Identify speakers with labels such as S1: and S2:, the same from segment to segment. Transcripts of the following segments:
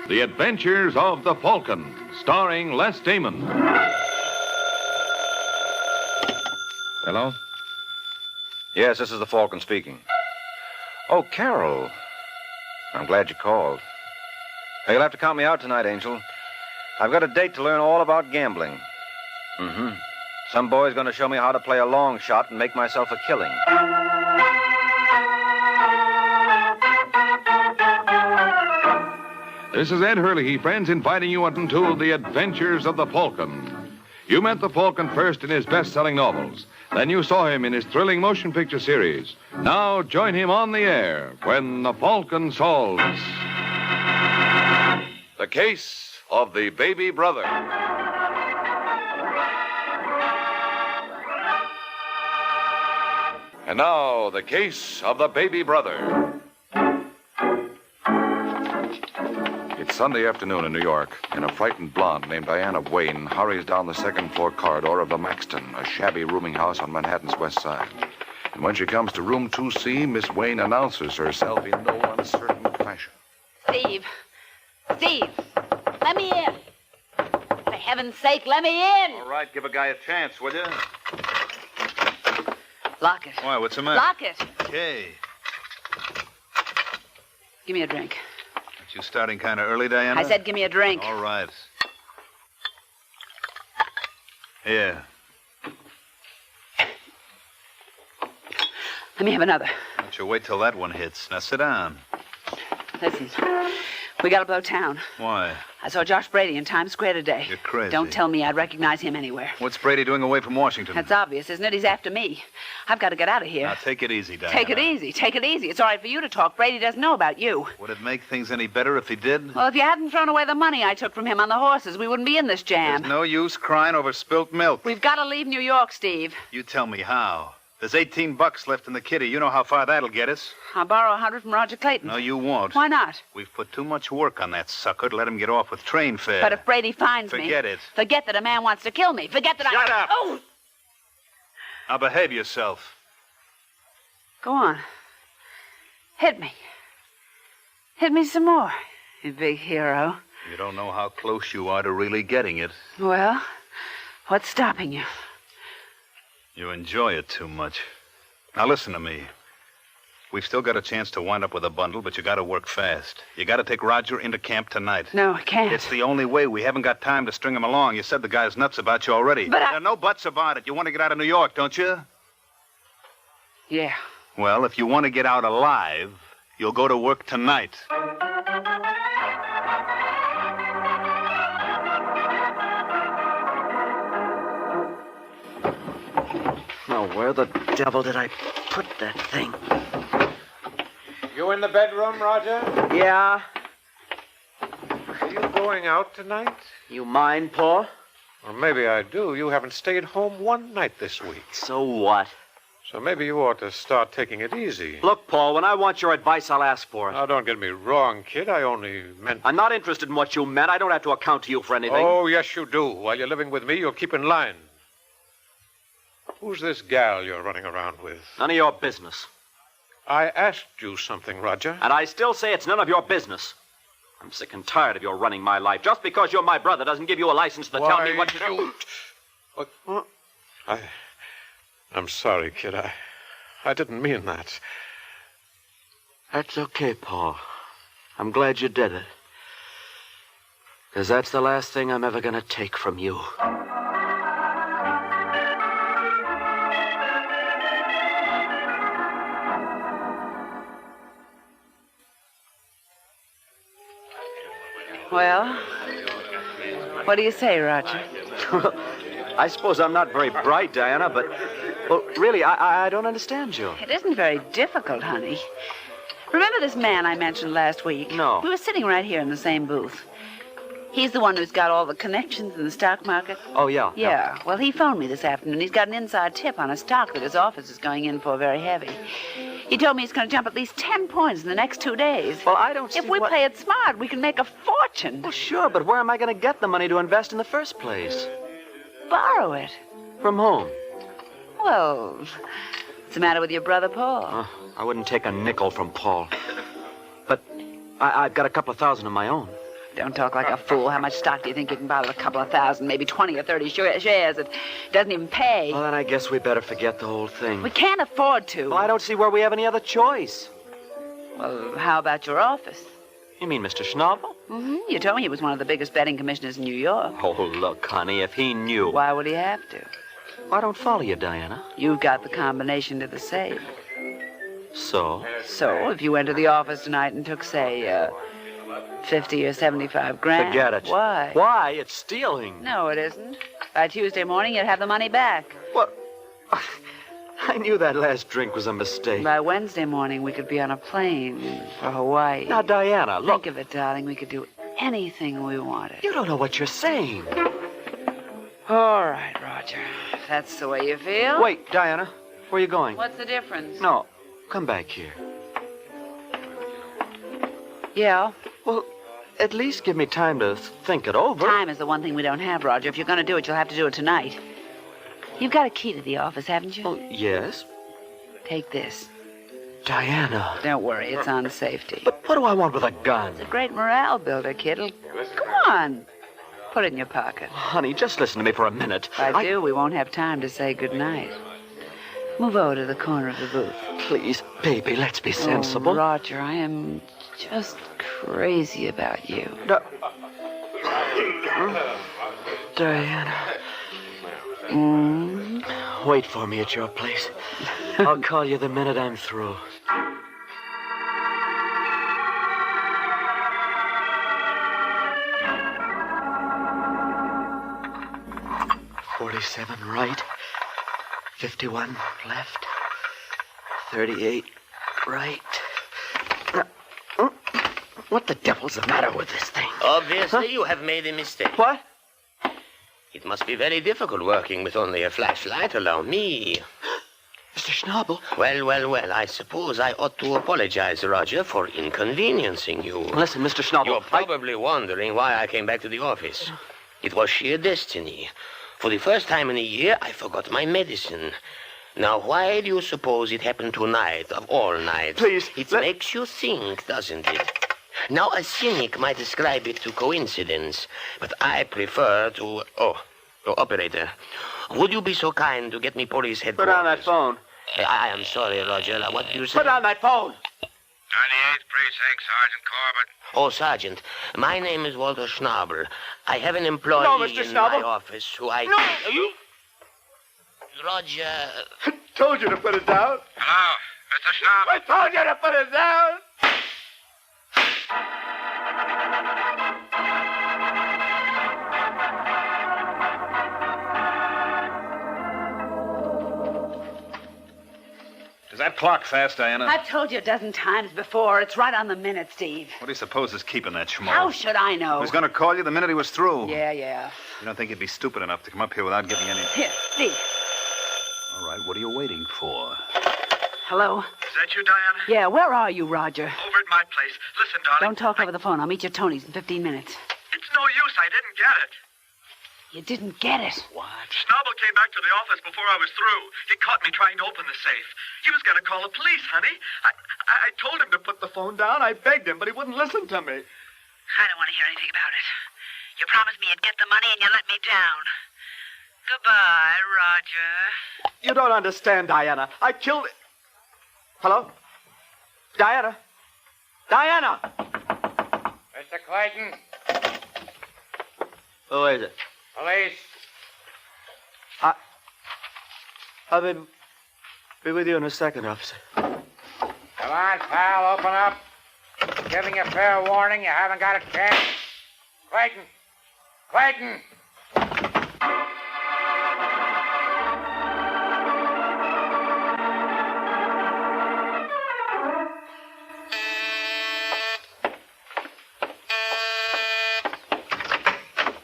S1: The Adventures of the Falcon, starring Les Damon.
S2: Hello? Yes, this is the Falcon speaking. Oh, Carol. I'm glad you called. Hey, you'll have to count me out tonight, Angel. I've got a date to learn all about gambling. Mm-hmm. Some boy's going to show me how to play a long shot and make myself a killing.
S1: This is Ed Hurley, friends, inviting you into The Adventures of the Falcon. You met the Falcon first in his best-selling novels. Then you saw him in his thrilling motion picture series. Now join him on the air when the Falcon solves the case of the baby brother. And now, the case of the baby brother. It's Sunday afternoon in New York, and a frightened blonde named Diana Wayne hurries down the second-floor corridor of the Maxton, a shabby rooming house on Manhattan's west side. And when she comes to room 2C, Miss Wayne announces herself in no uncertain fashion.
S3: Steve, let me in. For heaven's sake, let me in.
S2: All right, give a guy a chance, will you?
S3: Lock it.
S2: Why, what's the matter?
S3: Lock it.
S2: Okay.
S3: Give me a drink.
S2: Aren't you starting kind of early, Diana?
S3: I said give me a drink.
S2: All right. Here.
S3: Let me have another.
S2: Why don't you wait till that one hits? Now sit down.
S3: Listen, we gotta blow town.
S2: Why?
S3: I saw Josh Brady in Times Square today.
S2: You're crazy.
S3: Don't tell me I'd recognize him anywhere.
S2: What's Brady doing away from Washington?
S3: That's obvious, isn't it? He's after me. I've got to get out of here.
S2: Now, take it easy, Diana.
S3: Take it easy. Take it easy. It's all right for you to talk. Brady doesn't know about you.
S2: Would it make things any better if he did?
S3: Well, if you hadn't thrown away the money I took from him on the horses, we wouldn't be in this jam.
S2: There's no use crying over spilt milk.
S3: We've got to leave New York, Steve.
S2: You tell me how. There's $18 left in the kitty. You know how far that'll get us.
S3: I'll borrow 100 from Roger Clayton.
S2: No, you won't.
S3: Why not?
S2: We've put too much work on that sucker to let him get off with train fare.
S3: But if Brady finds me...
S2: Forget it.
S3: Forget that a man wants to kill me. Forget that
S2: Shut up.
S3: Oh!
S2: Now behave yourself.
S3: Go on. Hit me. Hit me some more, you big hero.
S2: You don't know how close you are to really getting it.
S3: Well, what's stopping you?
S2: You enjoy it too much. Now listen to me. We've still got a chance to wind up with a bundle, but you got to work fast. You got to take Roger into camp tonight.
S3: No, I can't.
S2: It's the only way. We haven't got time to string him along. You said the guy's nuts about you already.
S3: But
S2: There are no buts about it. You want to get out of New York, don't you?
S3: Yeah.
S2: Well, if you want to get out alive, you'll go to work tonight.
S4: Now, where the devil did I put that thing?
S5: You in the bedroom, Roger?
S4: Yeah?
S5: Are you going out tonight?
S4: You mind, Paul?
S5: Or maybe I do. You haven't stayed home one night this week.
S4: So what?
S5: So maybe you ought to start taking it easy.
S4: Look, Paul, when I want your advice, I'll ask for it.
S5: Now, don't get me wrong, kid. I only meant...
S4: I'm not interested in what you meant. I don't have to account to you for anything.
S5: Oh, yes, you do. While you're living with me, you'll keep in line. Who's this gal you're running around with?
S4: None of your business.
S5: I asked you something, Roger.
S4: And I still say it's none of your business. I'm sick and tired of your running my life. Just because you're my brother doesn't give you a license to tell me what to do.
S5: What? I'm sorry, kid. I didn't mean that.
S4: That's okay, Paul. I'm glad you did it. Because that's the last thing I'm ever going to take from you.
S3: Well, what do you say, Roger?
S4: I suppose I'm not very bright, Diana, but... Well, really, I don't understand you.
S3: It isn't very difficult, honey. Remember this man I mentioned last week?
S4: No.
S3: We were sitting right here in the same booth. He's the one who's got all the connections in the stock market.
S4: Oh, yeah.
S3: Yeah. Well, he phoned me this afternoon. He's got an inside tip on a stock that his office is going in for very heavy. He told me he's going to jump at least 10 points in the next 2 days.
S4: Well, I don't see
S3: If we play it smart, we can make a fortune.
S4: Well, sure, but where am I going to get the money to invest in the first place?
S3: Borrow it.
S4: From whom?
S3: Well, what's the matter with your brother, Paul?
S4: I wouldn't take a nickel from Paul. But I've got a couple of thousand of my own.
S3: Don't talk like a fool. How much stock do you think you can buy with a couple of thousand, maybe 20 or 30 shares? It doesn't even pay.
S4: Well, then I guess we better forget the whole thing.
S3: We can't afford to.
S4: Well, I don't see where we have any other choice.
S3: Well, how about your office?
S4: You mean Mr. Schnabel?
S3: Mm-hmm. You told me he was one of the biggest betting commissioners in New York.
S4: Oh, look, honey, if he knew.
S3: Why would he have to?
S4: I don't follow you, Diana.
S3: You've got the combination to the safe.
S4: So?
S3: So, if you went to the office tonight and took, say, 50 or 75 grand...
S4: Forget it.
S3: Why?
S4: Why? It's stealing.
S3: No, it isn't. By Tuesday morning, you'd have the money back.
S4: What? I knew that last drink was a mistake.
S3: By Wednesday morning, we could be on a plane for Hawaii.
S4: Now, Diana, look.
S3: Think of it, darling. We could do anything we wanted.
S4: You don't know what you're saying.
S3: All right, Roger. If that's the way you feel.
S4: Wait, Diana. Where are you going?
S3: What's the difference?
S4: No. Come back here.
S3: Yeah.
S4: Well, at least give me time to think it over.
S3: Time is the one thing we don't have, Roger. If you're going to do it, you'll have to do it tonight. You've got a key to the office, haven't you?
S4: Oh, yes.
S3: Take this.
S4: Diana.
S3: Don't worry, it's on safety.
S4: But what do I want with a gun?
S3: It's a great morale builder, kid. Come on. Put it in your pocket.
S4: Honey, just listen to me for a minute.
S3: If I do, we won't have time to say goodnight. Move over to the corner of the booth.
S4: Please, baby, let's be sensible.
S3: Oh, Roger, I am just crazy about you.
S4: Diana. Wait for me at your place. I'll call you the minute I'm through. $47 right, 51 left, 38 right. What the devil's the matter with this thing?
S6: Obviously, you have made a mistake.
S4: What?
S6: It must be very difficult working with only a flashlight. Allow me.
S4: Mr. Schnabel.
S6: Well. I suppose I ought to apologize, Roger, for inconveniencing you.
S4: Listen, Mr. Schnabel.
S6: You're probably wondering why I came back to the office. It was sheer destiny. For the first time in a year, I forgot my medicine. Now, why do you suppose it happened tonight, of all nights?
S4: Please,
S6: It makes you think, doesn't it? Now, a cynic might ascribe it to coincidence, but I prefer to... Oh, operator, would you be so kind to get me police headquarters?
S4: Put on that phone.
S6: I am sorry, Roger. What do you say?
S4: Put on that phone.
S7: 98th Precinct, Sergeant Corbett.
S6: Oh, Sergeant, my name is Walter Schnabel. I have an employee
S4: No, Mr.
S6: in
S4: Schnabel.
S6: my office who I...
S4: No!
S6: Are you? Roger...
S4: I told you to put it down.
S7: Hello, Mr. Schnabel.
S4: I told you to put it down.
S8: Is that clock fast, Diana?
S3: I've told you a dozen times before. It's right on the minute, Steve.
S8: What do you suppose is keeping that schmo?
S3: How should I know?
S8: He was going to call you the minute he was through.
S3: Yeah.
S8: You don't think he'd be stupid enough to come up here without giving any...
S3: Here, Steve.
S8: All right, what are you waiting for?
S3: Hello?
S7: Is that you, Diana?
S3: Yeah, where are you, Roger?
S7: Over at my place. Listen, darling.
S3: Don't talk over the phone. I'll meet you at Tony's in 15 minutes.
S7: It's no use. I didn't get it.
S3: You didn't get it.
S8: What?
S7: Schnabel came back to the office before I was through. He caught me trying to open the safe. He was going to call the police, honey. I told him to put the phone down. I begged him, but he wouldn't listen to me.
S3: I don't want to hear anything about it. You promised me you'd get the money and you let me down. Goodbye, Roger.
S4: You don't understand, Diana. I killed... Hello? Diana? Diana!
S5: Mr. Clayton,
S4: Who is it?
S5: police.
S4: I'll be with you in a second, officer.
S5: Come on, pal, open up. Giving you fair warning, you haven't got a chance. Clayton! Clayton!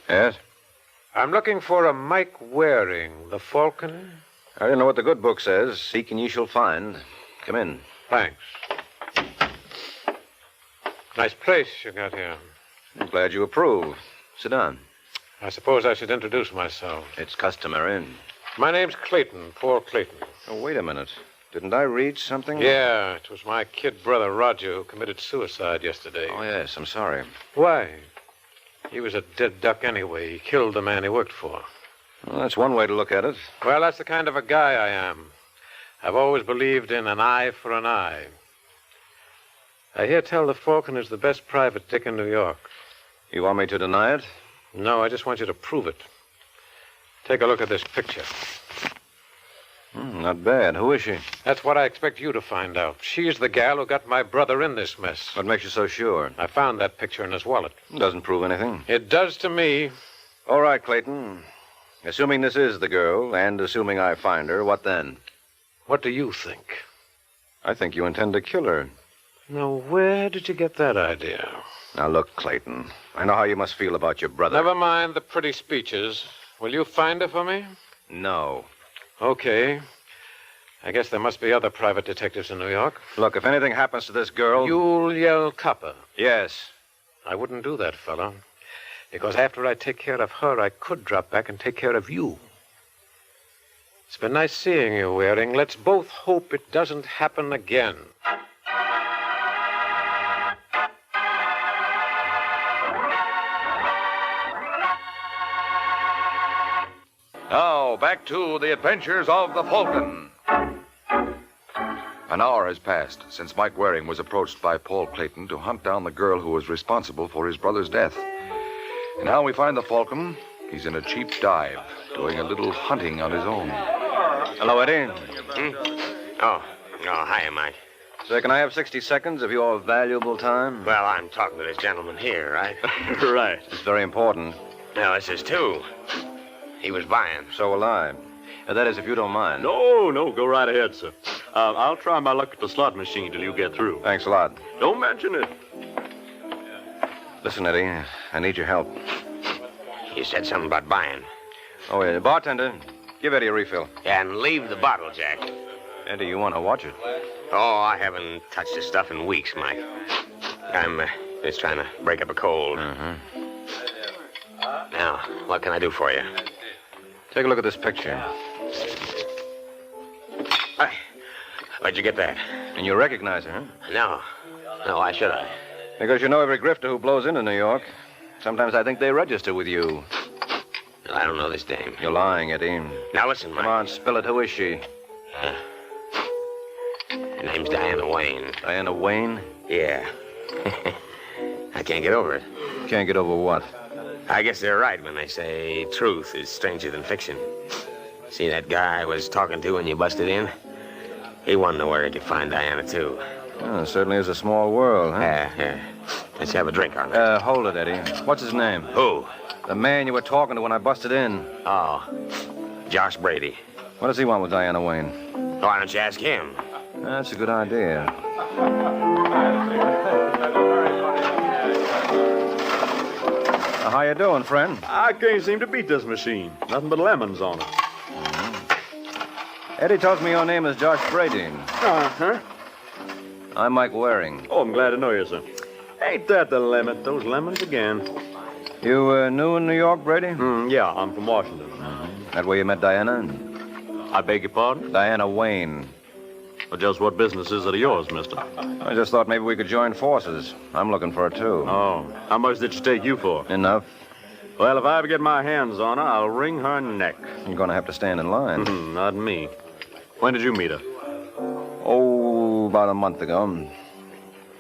S1: Yes?
S5: I'm looking for a Mike Waring, the Falcon.
S2: I don't know what the good book says. Seek and ye shall find. Come in.
S5: Thanks. Nice place you got here.
S2: I'm glad you approve. Sit down.
S5: I suppose I should introduce myself.
S2: It's customary.
S5: My name's Clayton, Paul Clayton.
S2: Oh, wait a minute. Didn't I read something?
S5: Yeah, it was my kid brother, Roger, who committed suicide yesterday.
S2: Oh, yes. I'm sorry.
S5: Why?
S9: He was a dead duck anyway. He killed the man he worked for.
S2: Well, that's one way to look at it.
S9: Well, that's the kind of a guy I am. I've always believed in an eye for an eye. I hear tell the Falcon is the best private dick in New York.
S2: You want me to deny it?
S9: No, I just want you to prove it. Take a look at this picture.
S2: Not bad. Who is she?
S9: That's what I expect you to find out. She's the gal who got my brother in this mess.
S2: What makes you so sure?
S9: I found that picture in his wallet.
S2: Doesn't prove anything.
S9: It does to me.
S2: All right, Clayton. Assuming this is the girl, and assuming I find her, what then?
S9: What do you think?
S2: I think you intend to kill her.
S9: Now, where did you get that idea?
S2: Now, look, Clayton. I know how you must feel about your brother.
S9: Never mind the pretty speeches. Will you find her for me?
S2: No.
S9: Okay. I guess there must be other private detectives in New York.
S2: Look, if anything happens to this girl...
S9: You'll yell copper.
S2: Yes.
S9: I wouldn't do that, fella. Because after I take care of her, I could drop back and take care of you. It's been nice seeing you, Waring. Let's both hope it doesn't happen again.
S1: Now, back to the adventures of the Falcon. An hour has passed since Mike Waring was approached by Paul Clayton to hunt down the girl who was responsible for his brother's death. And now we find the Falcon. He's in a cheap dive, doing a little hunting on his own.
S2: Hello, Eddie.
S6: Oh, hiya, Mike.
S2: Sir, can I have 60 seconds of your valuable time?
S6: Well, I'm talking to this gentleman here, right?
S2: Right. It's very important.
S6: No, this is too. He was buying.
S2: So will I. That is, if you don't mind.
S4: No, go right ahead, sir. I'll try my luck at the slot machine till you get through.
S2: Thanks a lot.
S4: Don't mention it.
S2: Listen, Eddie, I need your help.
S6: You said something about buying.
S2: Oh, yeah. Bartender, give Eddie a refill.
S6: And leave the bottle, Jack.
S2: Eddie, you want to watch it?
S6: Oh, I haven't touched this stuff in weeks, Mike. I'm just trying to break up a cold. Now, what can I do for you?
S2: Take a look at this picture.
S6: Where'd you get that?
S2: And you recognize her, huh?
S6: No, why should I?
S2: Because you know every grifter who blows into New York. Sometimes I think they register with you.
S6: I don't know this dame.
S2: You're lying, Eddie.
S6: Now listen, Mike.
S2: Come on, spill it. Who is she?
S6: Her name's Diana Wayne.
S2: Diana Wayne?
S6: Yeah. I can't get over it.
S2: Can't get over what?
S6: I guess they're right when they say truth is stranger than fiction. See that guy I was talking to when you busted in? He wanted to know where he could find Diana, too.
S2: Oh, it certainly is a small world, huh?
S6: Yeah. Let's have a drink on it.
S2: Hold it, Eddie. What's his name?
S6: Who?
S2: The man you were talking to when I busted in.
S6: Oh, Josh Brady.
S2: What does he want with Diana Wayne?
S6: Why don't you ask him?
S2: That's a good idea. How you doing, friend?
S4: I can't seem to beat this machine. Nothing but lemons on it.
S2: Eddie tells me your name is Josh Brady.
S4: Uh-huh.
S2: I'm Mike Waring.
S4: Oh, I'm glad to know you, sir. Ain't that the limit? Those lemons again.
S2: You new in New York, Brady?
S4: Yeah, I'm from Washington.
S2: That where you met Diana?
S4: I beg your pardon?
S2: Diana Wayne.
S4: Well, just what business is it of yours, mister?
S2: I just thought maybe we could join forces. I'm looking for her, too.
S4: Oh, how much did she take you for?
S2: Enough.
S4: Well, if I ever get my hands on her, I'll wring her neck.
S2: You're going to have to stand in line.
S4: Not me. When did you meet her?
S2: Oh, about a month ago.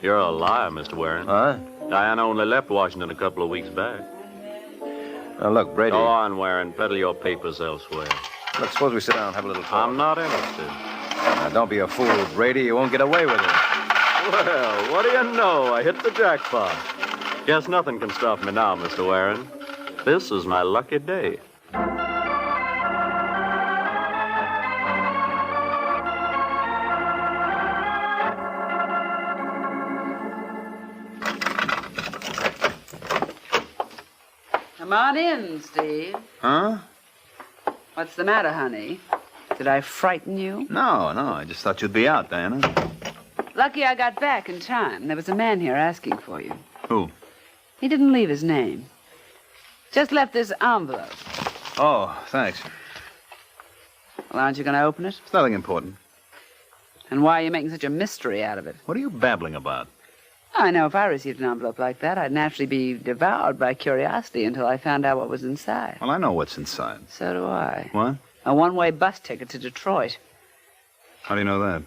S4: You're a liar, Mr. Waring.
S2: Huh?
S4: Diana only left Washington a couple of weeks back.
S2: Now, look, Brady.
S4: Go on, Waring. Peddle your papers elsewhere.
S2: Look, suppose we sit down and have a little talk.
S4: I'm not interested.
S2: Now, don't be a fool, Brady. You won't get away with it.
S4: Well, what do you know? I hit the jackpot. Guess nothing can stop me now, Mr. Waring. This is my lucky day.
S3: Come on in, Steve.
S8: Huh?
S3: What's the matter, honey? Did I frighten you?
S8: No. I just thought you'd be out, Diana.
S3: Lucky I got back in time. There was a man here asking for you.
S8: Who?
S3: He didn't leave his name. Just left this envelope.
S8: Oh, thanks.
S3: Well, aren't you going to open it?
S8: It's nothing important.
S3: And why are you making such a mystery out of it?
S8: What are you babbling about?
S3: I know if I received an envelope like that, I'd naturally be devoured by curiosity until I found out what was inside.
S8: Well, I know what's inside.
S3: So do I.
S8: What?
S3: A one-way bus ticket to Detroit.
S8: How do you know that?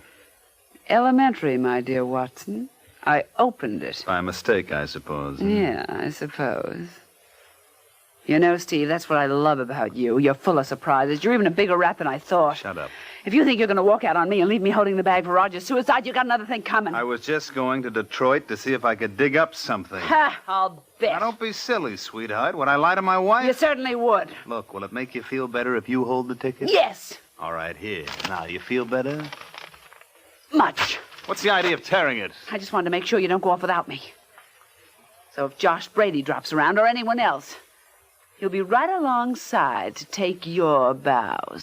S3: Elementary, my dear Watson. I opened it.
S8: By mistake, I suppose.
S3: Yeah, I suppose. You know, Steve, that's what I love about you. You're full of surprises. You're even a bigger rat than I thought.
S8: Shut up.
S3: If you think you're going to walk out on me and leave me holding the bag for Roger's suicide, you got another thing coming.
S8: I was just going to Detroit to see if I could dig up something.
S3: Ha! I'll bet.
S8: Now, don't be silly, sweetheart. Would I lie to my wife?
S3: You certainly would.
S8: Look, will it make you feel better if you hold the ticket?
S3: Yes.
S8: All right, here. Now, you feel better?
S3: Much.
S8: What's the idea of tearing it?
S3: I just wanted to make sure you don't go off without me. So if Josh Brady drops around or anyone else, he'll be right alongside to take your bows.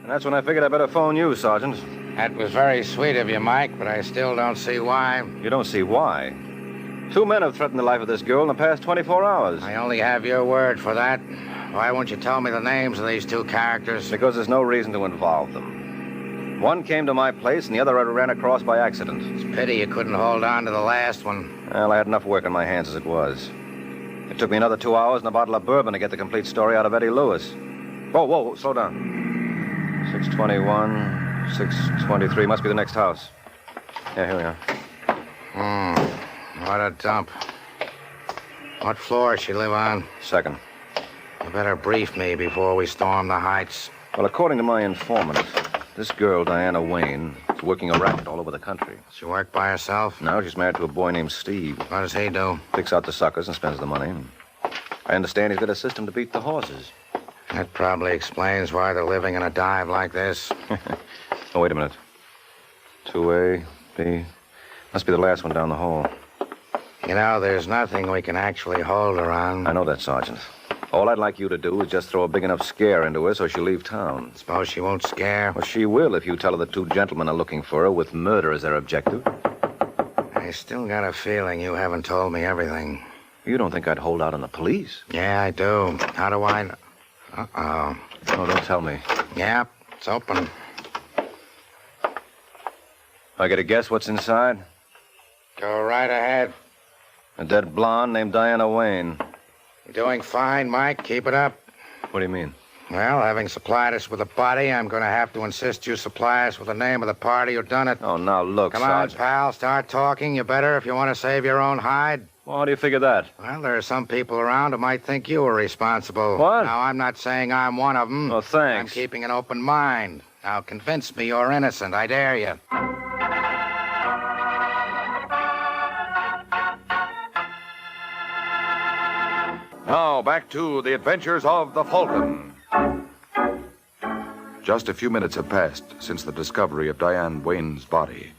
S2: And that's when I figured I'd better phone you, Sergeant.
S5: That was very sweet of you, Mike, but I still don't see why.
S2: You don't see why. 2 men have threatened the life of this girl in the past 24 hours.
S5: I only have your word for that. Why won't you tell me the names of these two characters?
S2: Because there's no reason to involve them. One came to my place and the other I ran across by accident.
S5: It's a pity you couldn't hold on to the last one.
S2: Well, I had enough work on my hands as it was. It took me another 2 hours and a bottle of bourbon to get the complete story out of Eddie Lewis. Whoa, slow down. 621, 623, must be the next house. Yeah, here we are.
S5: What a dump. What floor does she live on?
S2: Second.
S5: You better brief me before we storm the heights.
S2: Well, according to my informant, this girl, Diana Wayne, is working a racket all over the country.
S5: She work by herself?
S2: No, she's married to a boy named Steve.
S5: What does he do?
S2: Picks out the suckers and spends the money. I understand he's got a system to beat the horses.
S5: That probably explains why they're living in a dive like this.
S2: Oh, wait a minute. 2A, B. Must be the last one down the hall.
S5: You know, there's nothing we can actually hold her on.
S2: I know that, Sergeant. All I'd like you to do is just throw a big enough scare into her so she'll leave town.
S5: Suppose she won't scare?
S2: Well, she will if you tell her the two gentlemen are looking for her with murder as their objective.
S5: I still got a feeling you haven't told me everything.
S2: You don't think I'd hold out on the police?
S5: Yeah, I do. How do I know? Uh-oh.
S2: Oh, don't tell me.
S5: Yeah, it's open.
S2: I get a guess what's inside?
S5: Go right ahead.
S2: A dead blonde named Diana Wayne.
S5: You're doing fine, Mike. Keep it up.
S2: What do you mean?
S5: Well, having supplied us with a body, I'm going to have to insist you supply us with the name of the party who done it.
S2: Oh, now look,
S5: Come
S2: Sergeant.
S5: on, pal. Start talking. You better if you want to save your own hide.
S2: Well, how do you figure that?
S5: Well, there are some people around who might think you were responsible.
S2: What?
S5: Now, I'm not saying I'm one of them.
S2: Oh, thanks.
S5: I'm keeping an open mind. Now, convince me you're innocent. I dare you.
S1: Now, back to the adventures of the Falcon. Just a few minutes have passed since the discovery of Diane Wayne's body.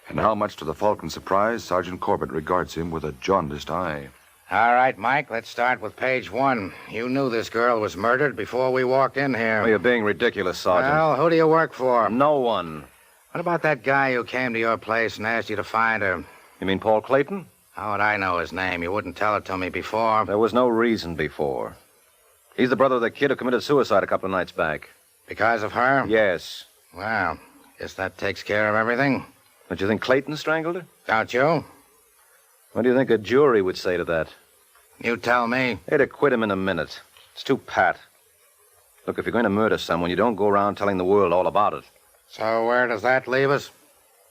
S1: And how much to the Falcon's surprise, Sergeant Corbett regards him with a jaundiced eye.
S5: All right, Mike, let's start with page 1. You knew this girl was murdered before we walked in here.
S2: Oh, you're being ridiculous, Sergeant.
S5: Well, who do you work for?
S2: No one.
S5: What about that guy who came to your place and asked you to find her?
S2: You mean Paul Clayton?
S5: How would I know his name? You wouldn't tell it to me before.
S2: There was no reason before. He's the brother of the kid who committed suicide a couple of nights back.
S5: Because of her?
S2: Yes.
S5: Well, guess that takes care of everything.
S2: Don't you think Clayton strangled her?
S5: Don't you?
S2: What do you think a jury would say to that?
S5: You tell me.
S2: They'd acquit him in a minute. It's too pat. Look, if you're going to murder someone, you don't go around telling the world all about it.
S5: So where does that leave us?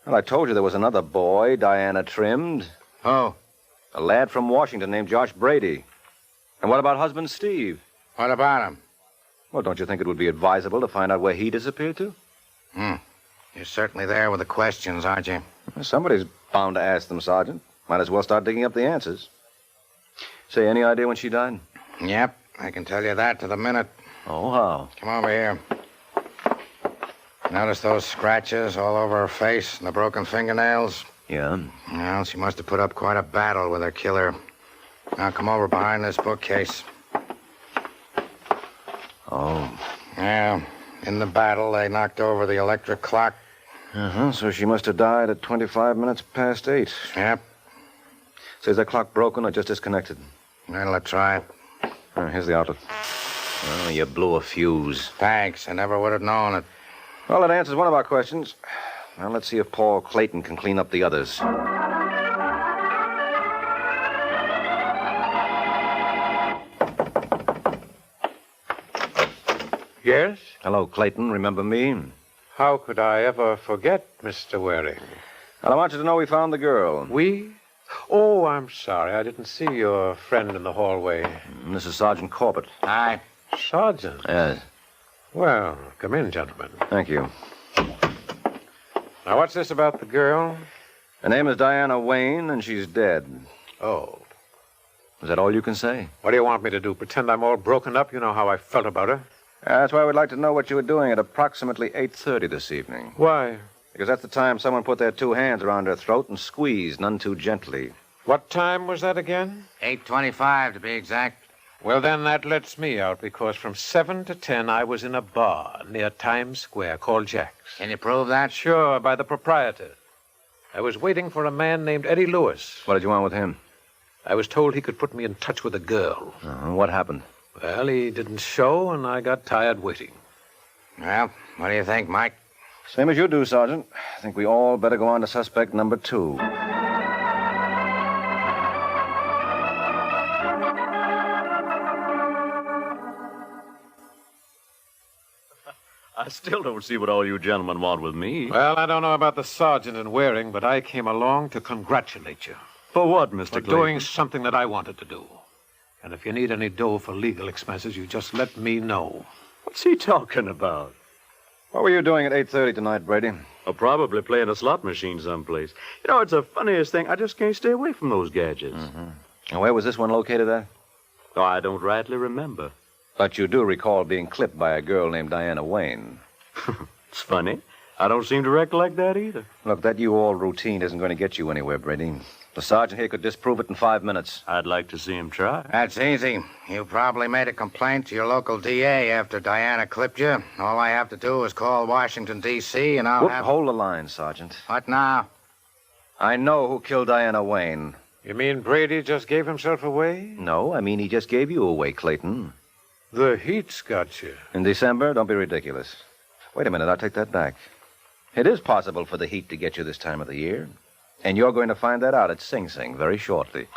S2: Well, I told you there was another boy Diana trimmed.
S5: Who?
S2: A lad from Washington named Josh Brady. And what about husband Steve?
S5: What about him?
S2: Well, don't you think it would be advisable to find out where he disappeared to?
S5: You're certainly there with the questions, aren't you?
S2: Well, somebody's bound to ask them, Sergeant. Might as well start digging up the answers. Say, any idea when she died?
S5: Yep, I can tell you that to the minute.
S2: Oh, how?
S5: Come over here. Notice those scratches all over her face and the broken fingernails?
S2: Yeah.
S5: Well, she must have put up quite a battle with her killer. Now come over behind this bookcase.
S2: Oh.
S5: Yeah, in the battle, they knocked over the electric clock.
S2: Uh-huh, so she must have died at 25 minutes past 8.
S5: Yep.
S2: So is that clock broken or just disconnected?
S5: That'll try it.
S2: Here's the outlet. Oh, you blew a fuse.
S5: Thanks. I never would have known it.
S2: Well, that answers one of our questions. Now, let's see if Paul Clayton can clean up the others.
S9: Yes?
S2: Hello, Clayton. Remember me?
S9: How could I ever forget, Mr. Waring?
S2: Well, I want you to know we found the girl.
S9: We? Oh, I'm sorry. I didn't see your friend in the hallway.
S2: This is Sergeant Corbett.
S5: Hi.
S9: Sergeant?
S2: Yes.
S9: Well, come in, gentlemen.
S2: Thank you.
S9: Now, what's this about the girl?
S2: Her name is Diana Wayne, and she's dead.
S9: Oh.
S2: Is that all you can say?
S9: What do you want me to do? Pretend I'm all broken up? You know how I felt about her.
S2: That's why we'd like to know what you were doing at approximately 8:30 this evening.
S9: Why?
S2: Because that's the time someone put their two hands around her throat and squeezed, none too gently.
S9: What time was that again?
S5: 8:25 to be exact.
S9: Well, then that lets me out, because from 7 to 10 I was in a bar near Times Square called Jack's.
S5: Can you prove that?
S9: Sure, by the proprietor. I was waiting for a man named Eddie Lewis.
S2: What did you want with him?
S9: I was told he could put me in touch with a girl.
S2: What happened?
S9: Well, he didn't show, and I got tired waiting.
S5: Well, what do you think, Mike?
S2: Same as you do, Sergeant. I think we all better go on to suspect number 2.
S4: I still don't see what all you gentlemen want with me.
S9: Well, I don't know about the sergeant and Waring, but I came along to congratulate you.
S4: For what, Mr.
S9: For
S4: Clayton?
S9: doing something that I wanted to do. And if you need any dough for legal expenses, you just let me know.
S4: What's he talking about?
S2: What were you doing at 8:30 tonight, Brady?
S4: Probably playing a slot machine someplace. You know, it's the funniest thing. I just can't stay away from those gadgets.
S2: And where was this one located at?
S4: Oh, I don't rightly remember.
S2: But you do recall being clipped by a girl named Diana Wayne.
S4: It's funny. I don't seem to recollect that either.
S2: Look, that you-all routine isn't going to get you anywhere, Brady. The sergeant here could disprove it in 5 minutes.
S4: I'd like to see him try.
S5: That's easy. You probably made a complaint to your local DA after Diana clipped you. All I have to do is call Washington, D.C., and I'll
S2: Whoop,
S5: have...
S2: hold the line, Sergeant.
S5: What now?
S2: I know who killed Diana Wayne.
S9: You mean Brady just gave himself away?
S2: No, I mean he just gave you away, Clayton.
S9: The heat's got you.
S2: In December? Don't be ridiculous. Wait a minute, I'll take that back. It is possible for the heat to get you this time of the year. And you're going to find that out at Sing Sing very shortly.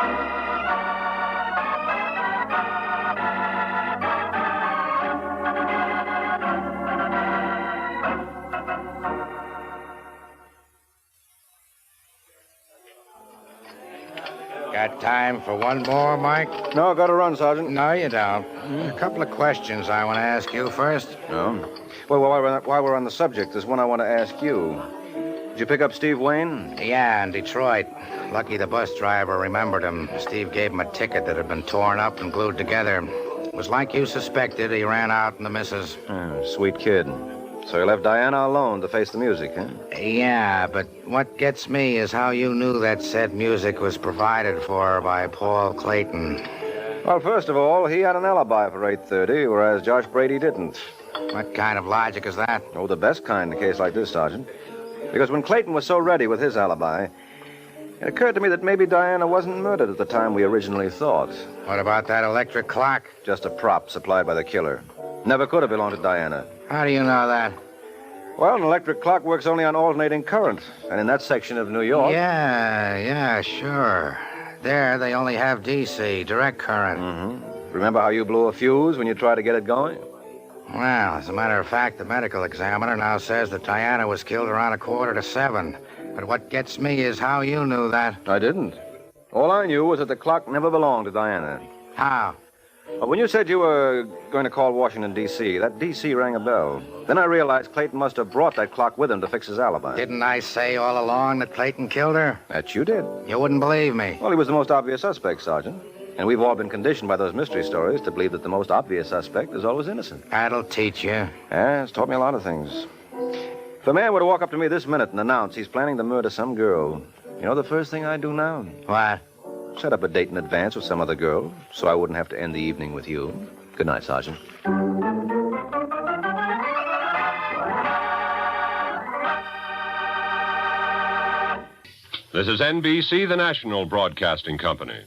S5: Got time for one more, Mike?
S2: No, got to run, Sergeant.
S5: No, you don't. A couple of questions I want to ask you first.
S2: No? Well, while we're on the subject, there's one I want to ask you. Did you pick up Steve Wayne?
S5: Yeah, in Detroit. Lucky the bus driver remembered him. Steve gave him a ticket that had been torn up and glued together. It was like you suspected. He ran out in the missus.
S2: Oh, sweet kid. So you left Diana alone to face the music, huh?
S5: Yeah, but what gets me is how you knew that said music was provided for by Paul Clayton.
S2: Well, first of all, he had an alibi for 8:30, whereas Josh Brady didn't.
S5: What kind of logic is that?
S2: Oh, the best kind in a case like this, Sergeant. Because when Clayton was so ready with his alibi, it occurred to me that maybe Diana wasn't murdered at the time we originally thought.
S5: What about that electric clock?
S2: Just a prop supplied by the killer. Never could have belonged to Diana.
S5: How do you know that?
S2: Well, an electric clock works only on alternating current. And in that section of New York...
S5: Yeah, sure. There, they only have DC, direct current.
S2: Remember how you blew a fuse when you tried to get it going?
S5: Well, as a matter of fact, the medical examiner now says that Diana was killed around 6:45. But what gets me is how you knew that.
S2: I didn't. All I knew was that the clock never belonged to Diana.
S5: How?
S2: When you said you were going to call Washington, D.C., that D.C. rang a bell. Then I realized Clayton must have brought that clock with him to fix his alibi.
S5: Didn't I say all along that Clayton killed her?
S2: That you did.
S5: You wouldn't believe me.
S2: Well, he was the most obvious suspect, Sergeant. And we've all been conditioned by those mystery stories to believe that the most obvious suspect is always innocent.
S5: That'll teach you.
S2: Yeah, it's taught me a lot of things. If a man were to walk up to me this minute and announce he's planning to murder some girl, you know the first thing I'd do now?
S5: What?
S2: Set up a date in advance with some other girl so I wouldn't have to end the evening with you. Good night, Sergeant.
S10: This is NBC, the national broadcasting company.